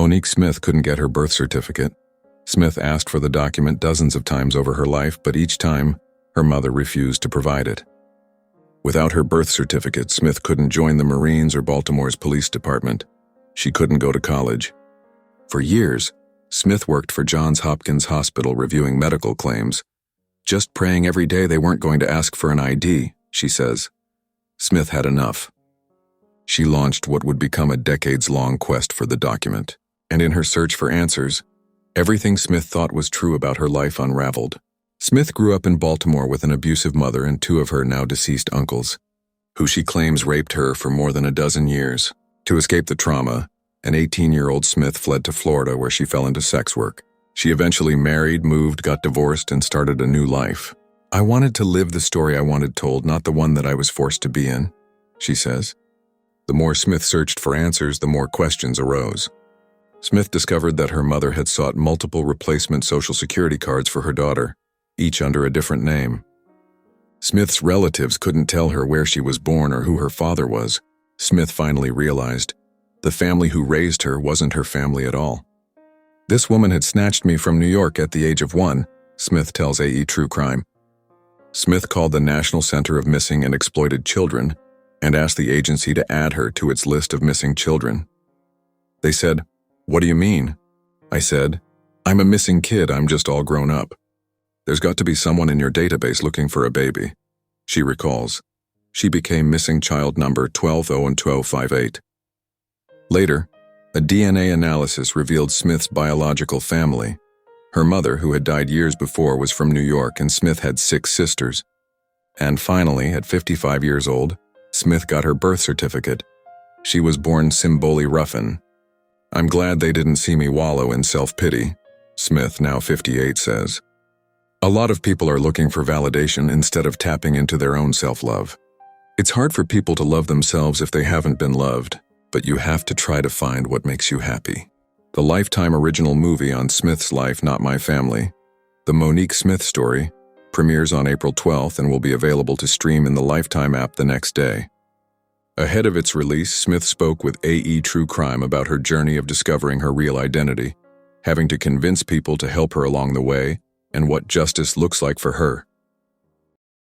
Monique Smith couldn't get her birth certificate. Smith asked for the document dozens of times over her life, but each time, her mother refused to provide it. Without her birth certificate, Smith couldn't join the Marines or Baltimore's police department. She couldn't go to college. For years, Smith worked for Johns Hopkins Hospital reviewing medical claims, just praying every day they weren't going to ask for an ID, she says. Smith had enough. She launched what would become a decades-long quest for the document, and in her search for answers, everything Smith thought was true about her life unraveled. Smith grew up in Baltimore with an abusive mother and two of her now-deceased uncles, who she claims raped her for more than a dozen years. To escape the trauma, an 18-year-old Smith fled to Florida where she fell into sex work. She eventually married, moved, got divorced, and started a new life. "I wanted to live the story I wanted told, not the one that I was forced to be in," she says. The more Smith searched for answers, the more questions arose. Smith discovered that her mother had sought multiple replacement Social Security cards for her daughter, each under a different name. Smith's relatives couldn't tell her where she was born or who her father was. Smith finally realized the family who raised her wasn't her family at all. "This woman had snatched me from New York at the age of 1, Smith tells AE True Crime. Smith called the National Center of Missing and Exploited Children and asked the agency to add her to its list of missing children. They said, "What do you mean?" I said, "I'm a missing kid, I'm just all grown up. There's got to be someone in your database looking for a baby," she recalls. She became missing child number 120 and 1258. Later, a DNA analysis revealed Smith's biological family. Her mother, who had died years before, was from New York, and Smith had 6 sisters. And finally, at 55 years old, Smith got her birth certificate. She was born Simboli Ruffin. "I'm glad they didn't see me wallow in self-pity," Smith, now 58, says. A lot of people are looking for validation instead of tapping into their own self-love. It's hard for people to love themselves if they haven't been loved, but you have to try to find what makes you happy. The Lifetime original movie on Smith's life, Not My Family, The Monique Smith Story, premieres on April 12th and will be available to stream in the Lifetime app the next day. Ahead of its release, Smith spoke with AE True Crime about her journey of discovering her real identity, having to convince people to help her along the way, and what justice looks like for her.